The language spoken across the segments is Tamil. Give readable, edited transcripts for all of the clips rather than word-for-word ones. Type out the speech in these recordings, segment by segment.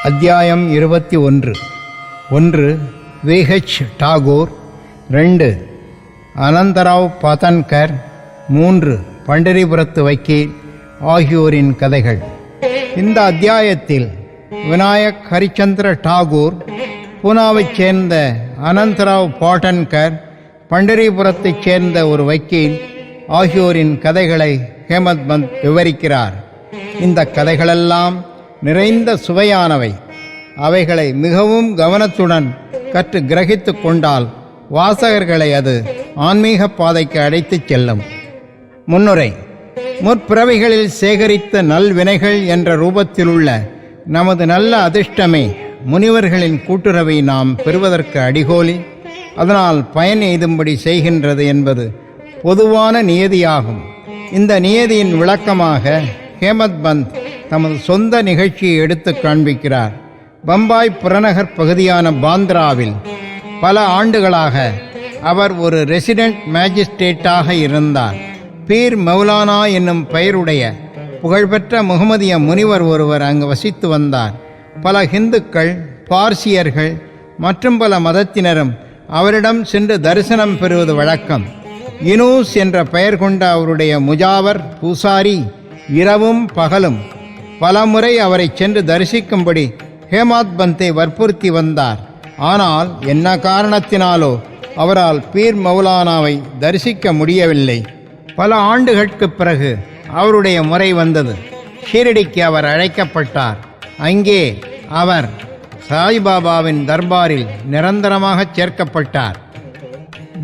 அத்தியாயம் 21. 1. வி.ஹெச். டாகூர். 2. அனந்தராவ் பாதன்கர். 3. பண்டரிபுரத்து வக்கீல் ஆகியோரின் கதைகள். இந்த அத்தியாயத்தில் விநாயக் ஹரிச்சந்திர டாகூர், பூனாவைச் சேர்ந்த அனந்தராவ் பாடன்கர், பண்டரிபுரத்தைச் சேர்ந்த ஒரு வக்கீல் ஆகியோரின் கதைகளை ஹேமந்த் பந்த் விவரிக்கிறார். இந்த கதைகளெல்லாம் நிறைந்த சுவையானவை. அவைகளை மிகவும் கவனத்துடன் கற்று கிரகித்து கொண்டால் வாசகர்களை அது ஆன்மீக பாதைக்கு அழைத்துச் செல்லும். முன்னுரை. முற்பிறவிகளில் சேகரித்த நல்வினைகள் என்ற ரூபத்திலுள்ள நமது நல்ல அதிர்ஷ்டமே முனிவர்களின் கூட்டுறவை நாம் பெறுவதற்கு அடிகோலி, அதனால் பயன் எய்தும்படி செய்கின்றது என்பது பொதுவான நியதியாகும். இந்த நியதியின் விளக்கமாக ஹேமந்த் பந்த் தமது சொந்த நிகழ்ச்சியை எடுத்து காண்பிக்கிறார். பம்பாய் புறநகர் பகுதியான பாந்திராவில் பல ஆண்டுகளாக அவர் ஒரு ரெசிடென்ட் மேஜிஸ்ட்ரேட்டாக இருந்தார். பீர் மௌலானா என்னும் பெயருடைய புகழ்பெற்ற முகமதிய முனிவர் ஒருவர் அங்கு வசித்து வந்தார். பல ஹிந்துக்கள், பார்சியர்கள் மற்றும் பல மதத்தினரும் அவரிடம் சென்று தரிசனம் பெறுவது வழக்கம். யூனூஸ் என்ற பெயர் கொண்ட அவருடைய முஜாவர் பூசாரி இரவும் பகலும் பலமுறை அவரை சென்று தரிசிக்கும்படி ஹேமந்த் பந்தை வற்புறுத்தி வந்தார். ஆனால் என்ன காரணத்தினாலோ அவரால் பீர் மௌலானாவை தரிசிக்க முடியவில்லை. பல ஆண்டுகளுக்கு பிறகு அவருடைய முறை வந்தது. ஷீரடிக்கு அவர் அழைக்கப்பட்டார். அங்கே அவர் சாய்பாபாவின் தர்பாரில் நிரந்தரமாக சேர்க்கப்பட்டார்.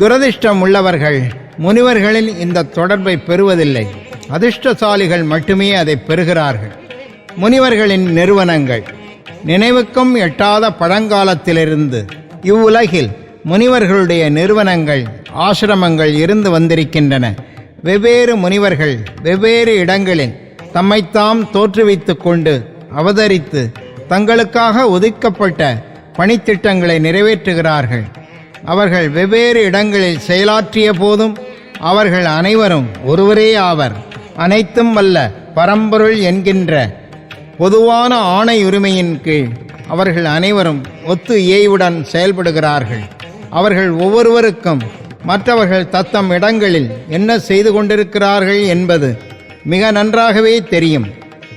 துரதிர்ஷ்டம் உள்ளவர்கள் முனிவர்களின் இந்த தொடர்பை பெறுவதில்லை. அதிர்ஷ்டசாலிகள் மட்டுமே அதை பெறுகிறார்கள். முனிவர்களின் நிறுவனங்கள். நினைவுக்கும் எட்டாத பழங்காலத்திலிருந்து இவ்வுலகில் முனிவர்களுடைய நிறுவனங்கள், ஆசிரமங்கள் இருந்து வந்திருக்கின்றன. வெவ்வேறு முனிவர்கள் வெவ்வேறு இடங்களில் தம்மைத்தாம் தோற்றுவித்து கொண்டு அவதரித்து தங்களுக்காக ஒதுக்கப்பட்ட பணித்திட்டங்களை நிறைவேற்றுகிறார்கள். அவர்கள் வெவ்வேறு இடங்களில் செயலாற்றிய போதும் அவர்கள் அனைவரும் ஒருவரே ஆவர். அனைத்தும் வல்ல பரம்பொருள் என்கின்ற பொதுவான ஆணை உரிமையின் கீழ் அவர்கள் அனைவரும் ஒத்து இயைவுடன் செயல்படுகிறார்கள். அவர்கள் ஒவ்வொருவருக்கும் மற்றவர்கள் தத்தம் இடங்களில் என்ன செய்து கொண்டிருக்கிறார்கள் என்பது மிக நன்றாகவே தெரியும்.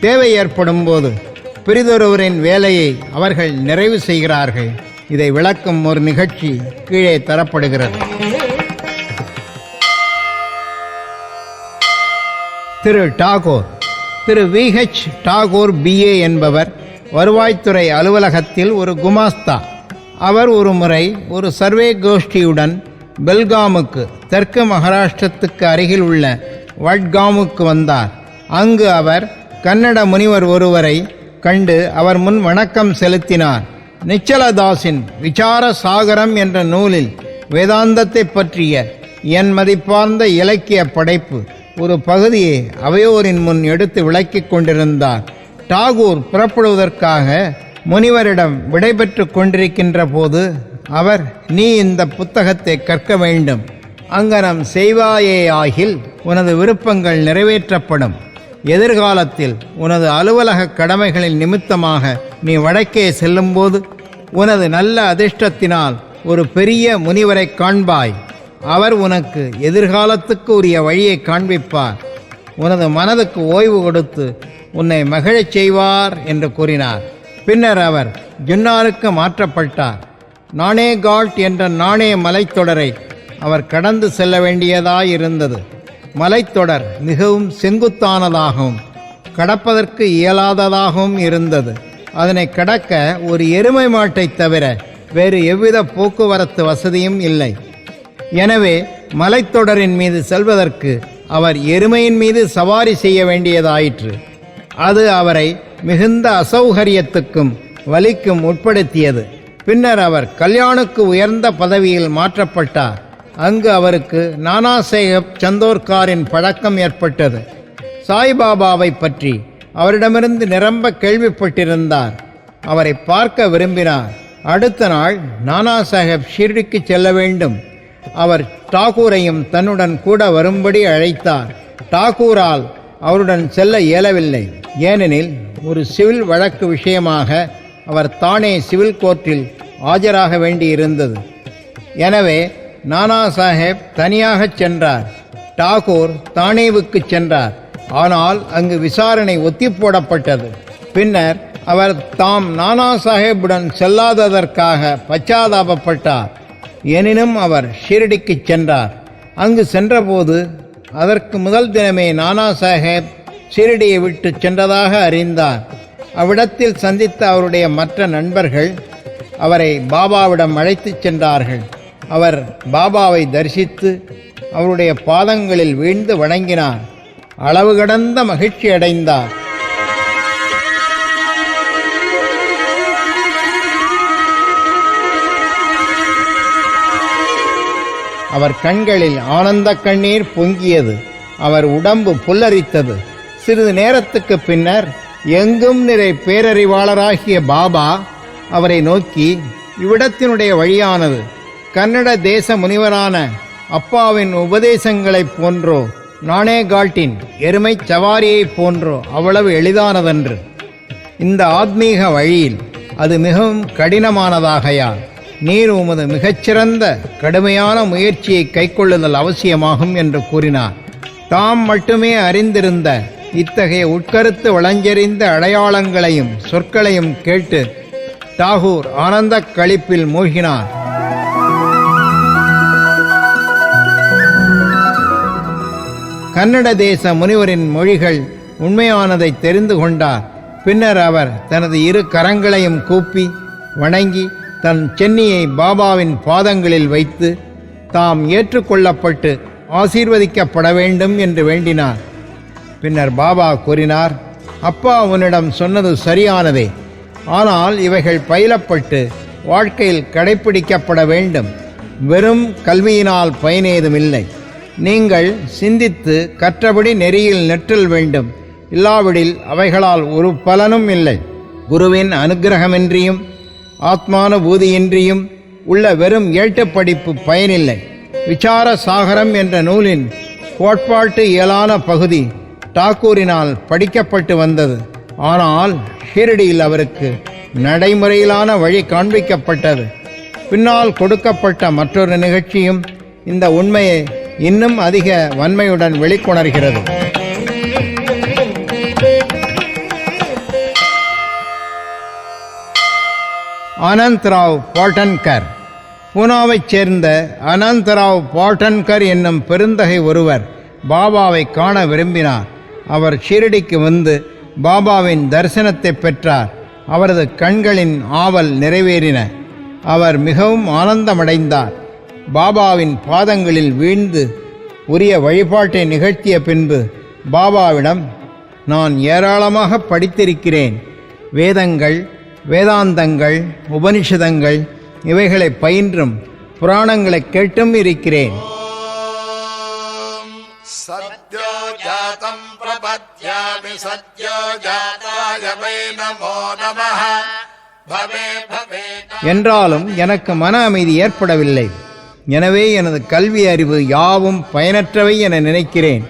தேவை ஏற்படும் போது பிறிதொருவரின் வேலையை அவர்கள் நிறைவு செய்கிறார்கள். இதை விளக்கும் ஒரு நிகழ்ச்சி கீழே தரப்படுகிறது. திரு டாகூர். திரு வி.ஹெச். டாகூர் B.A. என்பவர் வருவாய்த்துறை அலுவலகத்தில் ஒரு குமாஸ்தா. அவர் ஒரு முறை ஒரு சர்வே கோஷ்டியுடன் பெல்காமுக்கு, தெற்கு மகாராஷ்டிரத்துக்கு அருகில் உள்ள வட்காமுக்கு வந்தார். அங்கு அவர் கன்னட முனிவர் ஒருவரை கண்டு அவர் முன் வணக்கம் செலுத்தினார். நிச்சலதாஸின் விசார சாகரம் என்ற நூலில் வேதாந்தத்தை பற்றிய என் மதிப்பார்ந்த இலக்கிய படைப்பு ஒரு பகுதியை அவையோரின் முன் எடுத்து விளக்கிக் கொண்டிருந்தார். டாகூர் புறப்படுவதற்காக முனிவரிடம் விடைபெற்று கொண்டிருக்கின்ற போது அவர், நீ இந்த புத்தகத்தை கற்க வேண்டும். அங்கனம் செய்வாயே ஆகில் உனது விருப்பங்கள் நிறைவேற்றப்படும். எதிர்காலத்தில் உனது அலுவலக கடமைகளின் நிமித்தமாக நீ வடக்கே செல்லும்போது உனது நல்ல அதிர்ஷ்டத்தினால் ஒரு பெரிய முனிவரை காண்பாய். அவர் உனக்கு எதிர்காலத்துக்கு உரிய வழியை காண்பிப்பார். உனது மனதுக்கு ஓய்வு கொடுத்து உன்னை மகிழச் செய்வார் என்று கூறினார். பின்னர் அவர் ஜுன்னாருக்கு மாற்றப்பட்டார். நானேகாட் என்ற நாணே மலைத்தொடரை அவர் கடந்து செல்ல வேண்டியதாயிருந்தது. மலைத்தொடர் மிகவும் செங்குத்தானதாகவும் கடப்பதற்கு இயலாததாகவும் இருந்தது. அதனை கடக்க ஒரு எருமை மாட்டை தவிர வேறு எவ்வித போக்குவரத்து வசதியும் இல்லை. எனவே மலைத்தொடரின் மீது செல்வதற்கு அவர் எருமையின் மீது சவாரி செய்ய வேண்டியதாயிற்று. அது அவரை மிகுந்த அசௌகரியத்துக்கும் வலிக்கும் உட்படுத்தியது. பின்னர் அவர் கல்யாணுக்கு உயர்ந்த பதவியில் மாற்றப்பட்டார். அங்கு அவருக்கு நானாசாஹேப் சந்தோர்காரின் பழக்கம் ஏற்பட்டது. சாய்பாபாவை பற்றி அவரிடமிருந்து நிரம்ப கேள்விப்பட்டிருந்தார். அவரை பார்க்க விரும்பினார். அடுத்த நாள் நானாசாஹேப் ஷிர்டிக்கு செல்ல வேண்டும். அவர் டாகூரையும் தன்னுடன் கூட வரும்படி அழைத்தார். டாகூரால் அவருடன் செல்ல இயலவில்லை. ஏனெனில் ஒரு சிவில் வழக்கு விஷயமாக அவர் தானே சிவில் கோர்ட்டில் ஆஜராக வேண்டியிருந்தது. எனவே நானா சாஹேப் தனியாகச் சென்றார். டாகூர் தானேவுக்கு சென்றார். ஆனால் அங்கு விசாரணை ஒத்திப்போடப்பட்டது. பின்னர் அவர் தாம் நானா சாஹேப்புடன் செல்லாததற்காக பச்சாதாபப்பட்டார். எனினும் அவர் ஷிரடிக்கு சென்றார். அங்கு சென்றபோது அதற்கு முதல் தினமே நானா சாஹேப் ஷிரடியை விட்டு சென்றதாக அறிந்தார். அவ்விடத்தில் சந்தித்த அவருடைய மற்ற நண்பர்கள் அவரை பாபாவிடம் அழைத்துச் சென்றார்கள். அவர் பாபாவை தரிசித்து அவருடைய பாதங்களில் வீழ்ந்து வணங்கினார். அளவு கடந்த மகிழ்ச்சி அடைந்தார். அவர் கண்களில் ஆனந்த கண்ணீர் பொங்கியது. அவர் உடம்பு புல்லரித்தது. சிறிது நேரத்துக்கு பின்னர் எங்கும் நிறை பேரறிவாளராகிய பாபா அவரை நோக்கி, இவ்விடத்தினுடைய வழியானது கன்னட தேச முனிவரான அப்பாவின் உபதேசங்களைப் போன்றோ நானேகாட்டின் எருமை சவாரியைப் போன்றோ அவ்வளவு எளிதானதன்று. இந்த ஆத்மீக வழியில் அது மிகவும் கடினமானதாகையால் நீர் உமது மிகச்சிறந்த கடுமையான முயற்சியை கைக்கொள்ளுதல் அவசியமாகும் என்று கூறினார். தாம் மட்டுமே அறிந்திருந்த இத்தகைய உட்கருத்து வளஞ்செறிந்த அடையாளங்களையும் சொற்களையும் கேட்டு டாகூர் ஆனந்த களிப்பில் மூழ்கினார். கன்னட தேச முனிவரின் மொழிகள் உண்மையானதை தெரிந்து கொண்டார். பின்னர் அவர் தனது இரு கரங்களையும் கூப்பி வணங்கி தன் சென்னியை பாபாவின் பாதங்களில் வைத்து தாம் ஏற்றுக்கொள்ளப்பட்டு ஆசீர்வதிக்கப்பட வேண்டும் என்று வேண்டினார். பின்னர் பாபா கூறினார், அப்பா உன்னிடம் சொன்னது சரியானதே. ஆனால் இவைகள் பயிலப்பட்டு வாழ்க்கையில் கடைப்பிடிக்கப்பட வேண்டும். வெறும் கல்வியினால் பயனேதுமில்லை. நீங்கள் சிந்தித்து கற்றபடி நெறியில் நெற்றல் வேண்டும். இல்லாவிடில் அவைகளால் ஒரு பலனும் இல்லை. குருவின் அனுக்கிரகமின்றியும் ஆத்மானுபூதியின்றியும் உள்ள வெறும் ஏட்டுப் படிப்பு பயனில்லை. விசார சாகரம் என்ற நூலின் கோட்பாட்டு இயலான பகுதி டாகூரினால் படிக்கப்பட்டு வந்தது. ஆனால் ஷிரடியில் அவருக்கு நடைமுறையிலான வழி காண்பிக்கப்பட்டது. பின்னால் கொடுக்கப்பட்ட மற்றொரு நிகழ்ச்சியும் இந்த உண்மையை இன்னும் அதிக வன்மையுடன் வெளிக்கொணர்கிறது. அனந்தராவ் பாட்டன்கர். பூனாவைச் சேர்ந்த அனந்தராவ் பாட்டன்கர் என்னும் பெருந்தகை ஒருவர் பாபாவை காண விரும்பினார். அவர் ஷிரடிக்கு வந்து பாபாவின் தரிசனத்தை பெற்றார். அவரது கண்களின் ஆவல் நிறைவேறின. அவர் மிகவும் ஆனந்தமடைந்தார். பாபாவின் பாதங்களில் வீழ்ந்து உரிய வழிபாட்டை நிகழ்த்திய பின்பு பாபாவிடம், நான் ஏராளமாக படித்திருக்கிறேன். வேதங்கள், வேதாந்தங்கள், உபனிஷதங்கள் இவைகளை பயின்றும் புராணங்களை கேட்டும் இருக்கிறேன். என்றாலும் எனக்கு மன அமைதி ஏற்படவில்லை. எனவே எனது கல்வி அறிவு யாவும் பயனற்றவை என நினைக்கிறேன்.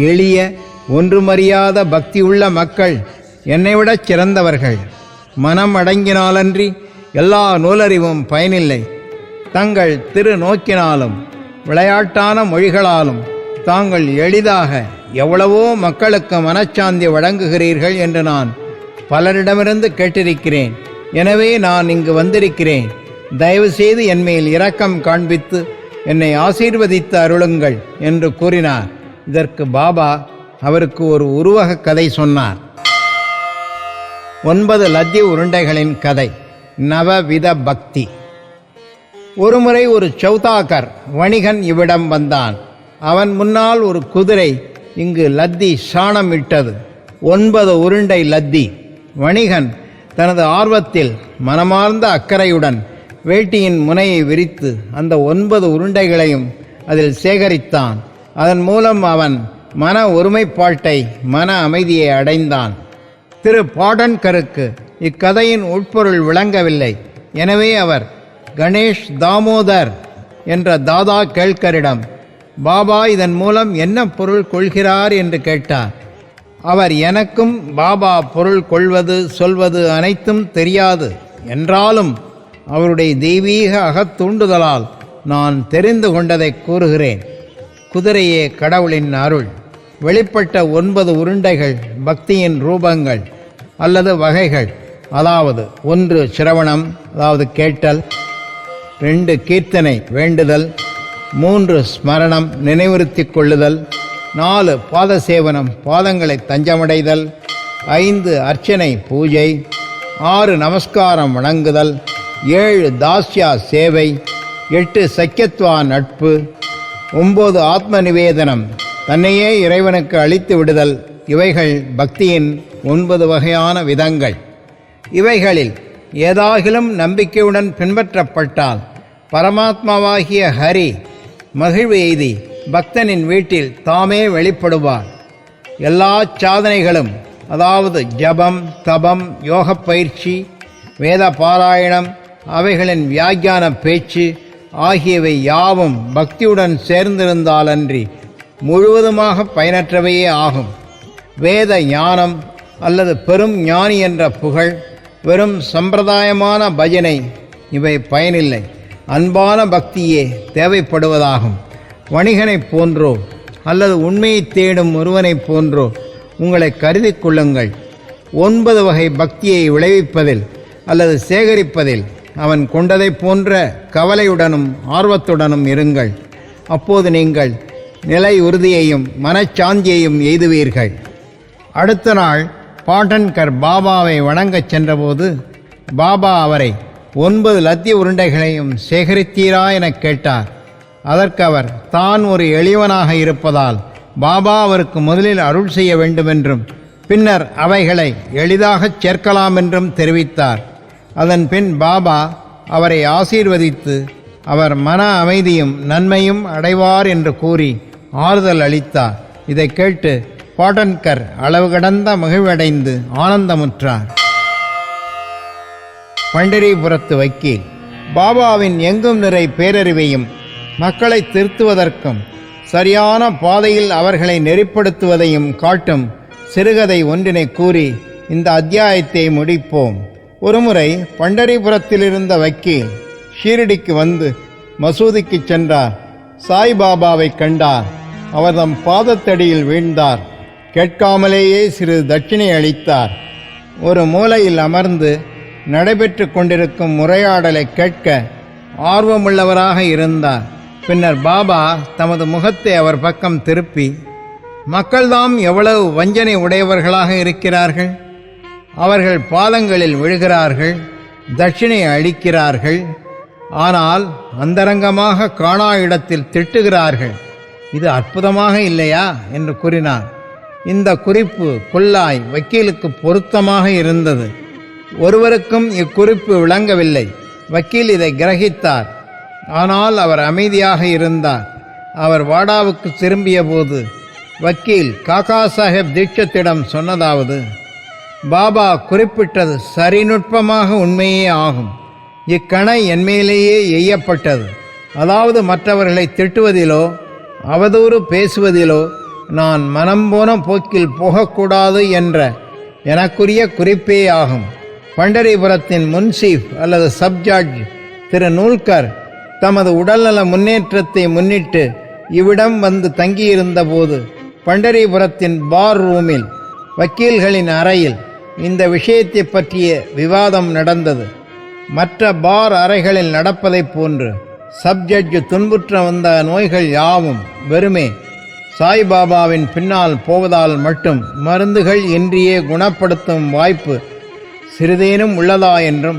எளிய ஒன்றுமறியாத பக்தியுள்ள மக்கள் என்னைவிடச் சிறந்தவர்கள். மனம் அடங்கினாலன்றி எல்லா நூலறிவும் பயனில்லை. தங்கள் திரு நோக்கினாலும் விளையாட்டான மொழிகளாலும் தாங்கள் எளிதாக எவ்வளவோ மக்களுக்கு மனச்சாந்தி வழங்குகிறீர்கள் என்று நான் பலரிடமிருந்து கேட்டிருக்கிறேன். எனவே நான் இங்கு வந்திருக்கிறேன். தயவுசெய்து என்மேல் இரக்கம் காண்பித்து என்னை ஆசீர்வதித்து அருளுங்கள் என்று கூறினார். இதற்கு பாபா அவருக்கு ஒரு உருவக கதை சொன்னார். 9 லத்தி உருண்டைகளின் கதை. நவவித பக்தி. ஒருமுறை ஒரு சௌதாகர் வணிகன் இவ்விடம் வந்தான். அவன் முன்னால் ஒரு குதிரை இங்கு லத்தி சாணம் இட்டது. 9 உருண்டை லத்தி. வணிகன் தனது ஆர்வத்தில் மனமார்ந்த அக்கறையுடன் வேட்டியின் முனையை விரித்து அந்த 9 உருண்டைகளையும் அதில் சேகரித்தான். அதன் மூலம் அவன் மன ஒருமைப்பாட்டை, மன அமைதியை அடைந்தான். திரு பாடன்கருக்கு இக்கதையின் உட்பொருள் விளங்கவில்லை. எனவே அவர் கணேஷ் தாமோதர் என்ற தாதா கேள்கரிடம், பாபா இதன் மூலம் என்ன பொருள் கொள்கிறார் என்று கேட்டார். அவர் எனக்கும் பாபா பொருள் கொள்வது சொல்வது அனைத்தும் தெரியாது என்றாலும் அவருடைய தெய்வீக அகத்தூண்டுதலால் நான் தெரிந்து கொண்டதை கூறுகிறேன். குதிரையே கடவுளின் அருள். வெளிப்பட்ட 9 உருண்டைகள் பக்தியின் ரூபங்கள் அல்லது வகைகள். அதாவது 1 சிரவணம், அதாவது கேட்டல். 2 கீர்த்தனை, வேண்டுதல். 3 ஸ்மரணம், நினைவுறுத்திக் கொள்ளுதல். 4 பாத சேவனம், பாதங்களை தஞ்சமடைதல். 5 அர்ச்சனை, பூஜை. 6 நமஸ்காரம், வணங்குதல். 7 தாஸ்யா, சேவை. 8 சக்கியத்வா, நட்பு. 9 ஆத்ம நிவேதனம், தன்னையே இறைவனுக்கு அளித்து விடுதல். இவைகள் பக்தியின் 9 வகையான விதங்கள். இவைகளில் ஏதாகிலும் நம்பிக்கையுடன் பின்பற்றப்பட்டால் பரமாத்மாவாகிய ஹரி மகிழ்வு எய்தி பக்தனின் வீட்டில் தாமே வெளிப்படுவார். எல்லா சாதனைகளும், அதாவது ஜபம், தபம், யோக பயிற்சி, வேத பாராயணம், அவைகளின் வியாக்கியான பேச்சு ஆகியவை யாவும் பக்தியுடன் சேர்ந்திருந்தாலன்றி முழுவதுமாக பயனற்றவையே ஆகும். வேத ஞானம் அல்லது பெரும் ஞானி என்ற புகழ், வெறும் சம்பிரதாயமான பஜனை இவை பயனில்லை. அன்பான பக்தியே தேவைப்படுவதாகும். வணிகனைப் போன்றோ அல்லது உண்மையை தேடும் ஒருவனைப் போன்றோ உங்களை கருதி கொள்ளுங்கள். 9 வகை பக்தியை விளைவிப்பதில் அல்லது சேகரிப்பதில் அவன் கொண்டதை போன்ற கவலையுடனும் ஆர்வத்துடனும் இருங்கள். அப்போது நீங்கள் நிலை உறுதியையும் மனச்சாந்தியையும் எய்துவீர்கள். அடுத்த நாள் பாட்டன்கர் பாபாவை வணங்கச் சென்றபோது பாபா அவரை 9 லத்தி உருண்டைகளையும் சேகரித்தீரா எனக் கேட்டார். அதற்கு அவர் தான் ஒரு எளியவனாக இருப்பதால் பாபா அவருக்கு முதலில் அருள் செய்ய வேண்டுமென்றும் பின்னர் அவைகளை எளிதாகச் சேர்க்கலாம் என்றும் தெரிவித்தார். அதன் பின் பாபா அவரை ஆசீர்வதித்து அவர் மன அமைதியும் நன்மையும் அடைவார் என்று கூறி ஆறுதல் அளித்தார். இதை கேட்டு பாட்டன்கர் அளவு கடந்த மகிழ்வடைந்து ஆனந்தமுற்றார். பண்டரிபுரத்து வக்கீல் பாபாவின் எங்கும் நிறை பேரறிவையும் மக்களை திருத்துவதற்கும் சரியான பாதையில் அவர்களை நெறிப்படுத்துவதையும் காட்டும் சிறுகதை ஒன்றினை கூறி இந்த அத்தியாயத்தை முடிப்போம். ஒருமுறை பண்டரிபுரத்தில் இருந்த வக்கீல் ஷீரடிக்கு வந்து மசூதிக்கு சென்றார். சாய்பாபாவை கண்டார். அவர் தம் பாதத்தடியில் வீழ்ந்தார். கேட்காமலேயே சிறு தட்சிணை அளித்தார். ஒரு மூலையில் அமர்ந்து நடைபெற்று கொண்டிருக்கும் உரையாடலை கேட்க ஆர்வமுள்ளவராக இருந்தார். பின்னர் பாபா தமது முகத்தை அவர் பக்கம் திருப்பி, மக்கள்தாம் எவ்வளவு வஞ்சனை உடையவர்களாக இருக்கிறார்கள். அவர்கள் பாதங்களில் விழுகிறார்கள், தட்சிணை அளிக்கிறார்கள், ஆனால் அந்தரங்கமாக காணா இடத்தில் திட்டுகிறார்கள். இது அற்புதமாக இல்லையா என்று கூறினார். இந்த குறிப்பு குல்லாய் வக்கீலுக்கு பொருத்தமாக இருந்தது. ஒருவருக்கும் இக்குறிப்பு விளங்கவில்லை. வக்கீல் இதை கிரகித்தார். ஆனால் அவர் அமைதியாக இருந்தார். அவர் வாடாவுக்கு திரும்பிய போது வக்கீல் காக்கா சாஹேப் தீட்சத்திடம் சொன்னதாவது, பாபா குறிப்பிட்டது சரிநுட்பமாக உண்மையே ஆகும். இக்கணை என்மேலேயே எய்யப்பட்டது. அதாவது மற்றவர்களை திட்டுவதிலோ அவதூறு பேசுவதிலோ நான் மனம் போன போக்கில் போகக்கூடாது என்ற எனக்குரிய குறிப்பே ஆகும். பண்டரிபுரத்தின் முன்சீஃப் அல்லது சப்ஜட்ஜ் திரு நூல்கர் தமது உடல்நல முன்னேற்றத்தை முன்னிட்டு இவ்விடம் வந்து தங்கியிருந்த போது பண்டரிபுரத்தின் பார் ரூமில் வக்கீல்களின் அறையில் இந்த விஷயத்தை பற்றிய விவாதம் நடந்தது. மற்ற பார் அறைகளில் நடப்பதைப் போன்று சப்ஜட்ஜ் துன்புற்ற வந்த நோய்கள் யாவும் வெறுமே சாய்பாபாவின் பின்னால் போவதால் மட்டும் மருந்துகள் இன்றியே குணப்படுத்தும் வாய்ப்பு சிறிதேனும் உள்ளதா என்றும்,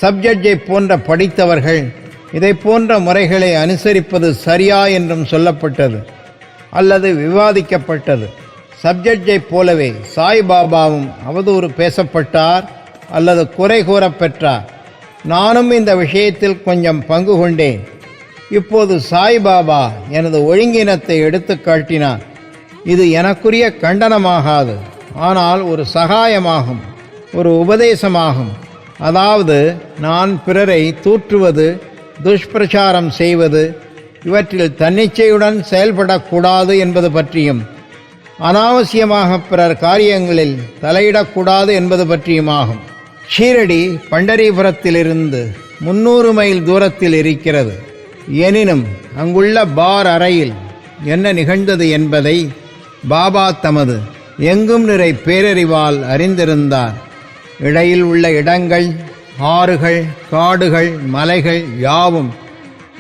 சப்ஜட்ஜை போன்ற படித்தவர்கள் இதை போன்ற முறைகளை அனுசரிப்பது சரியா என்றும் சொல்லப்பட்டது அல்லது விவாதிக்கப்பட்டது. சப்ஜட்ஜை போலவே சாய்பாபாவும் அவதூறு பேசப்பட்டார் அல்லது குறை கூறப்பெற்றார். நானும் இந்த விஷயத்தில் கொஞ்சம் பங்கு கொண்டேன். இப்போது சாய்பாபா எனது ஒழுங்கினத்தை எடுத்து காட்டினார். இது எனக்குரிய கண்டனமாகாது, ஆனால் ஒரு சகாயமாகும், ஒரு உபதேசமாகும். அதாவது நான் பிறரை தூற்றுவது, துஷ்பிரச்சாரம் செய்வது, இவற்றில் தன்னிச்சையுடன் செயல்படக்கூடாது என்பது பற்றியும், அனாவசியமாக பிறர் காரியங்களில் தலையிடக்கூடாது என்பது பற்றியுமாகும். ஷீரடி பண்டரிபுரத்திலிருந்து 300 மைல் தூரத்தில் இருக்கிறது. எனினும் அங்குள்ள பார் அறையில் என்ன நிகழ்ந்தது என்பதை பாபா தமது எங்கும் நிறை பேரறிவால் அறிந்திருந்தார். இடையில் உள்ள இடங்கள், ஆறுகள், காடுகள், மலைகள் யாவும்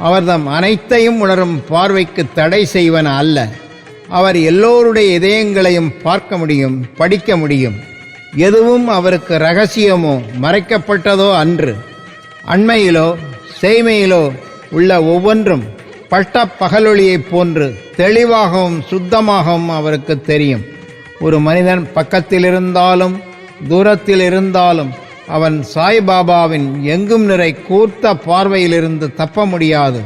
அவர்தம் அனைத்தையும் உணரும் பார்வைக்கு தடை செய்வன அல்ல. அவர் எல்லோருடைய இதயங்களையும் பார்க்க முடியும், படிக்க முடியும். எதுவும் அவருக்கு இரகசியமோ மறைக்கப்பட்டதோ அன்று. அண்மையிலோ செய்மையிலோ உள்ள ஒவ்வொன்றும் பட்ட பகலொளியைப் போன்று தெளிவாகவும் சுத்தமாகவும் அவருக்கு தெரியும். ஒரு மனிதன் பக்கத்தில் இருந்தாலும் தூரத்தில் இருந்தாலும் அவன் சாய்பாபாவின் எங்கும் நிறை கூர்த்த பார்வையிலிருந்து தப்ப முடியாது.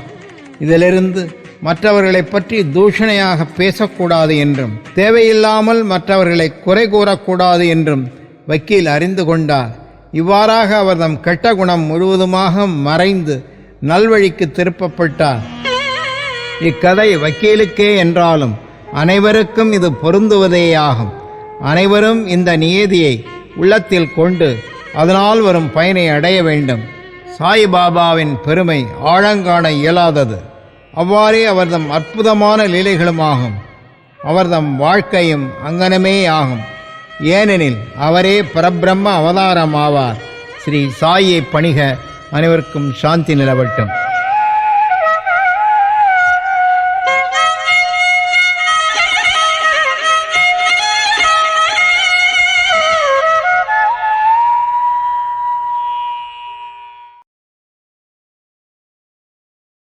இதிலிருந்து மற்றவர்களை பற்றி தூஷணையாக பேசக்கூடாது என்றும் தேவையில்லாமல் மற்றவர்களை குறை கூறக்கூடாது என்றும் வக்கீல் அறிந்து கொண்டார். இவ்வாறாக அவர்தம் கெட்ட குணம் முழுவதுமாக மறைந்து நல்வழிக்கு திருப்பப்பட்டார். இக்கதை வக்கீலுக்கே என்றாலும் அனைவருக்கும் இது பொருந்துவதேயாகும். அனைவரும் இந்த நியதியை உள்ளத்தில் கொண்டு அதனால் வரும் பயனை அடைய வேண்டும். சாய்பாபாவின் பெருமை ஆழங்காண இயலாதது. அவ்வாறே அவர்தம் அற்புதமான லீலைகளுமாகும். அவர்தம் வாழ்க்கையும் அங்கனமே ஆகும். ஏனெனில் அவரே பரபிரம்ம அவதாரமாவார். ஸ்ரீ சாயை பணிக. அனைவருக்கும் சாந்தி நிலவட்டும்.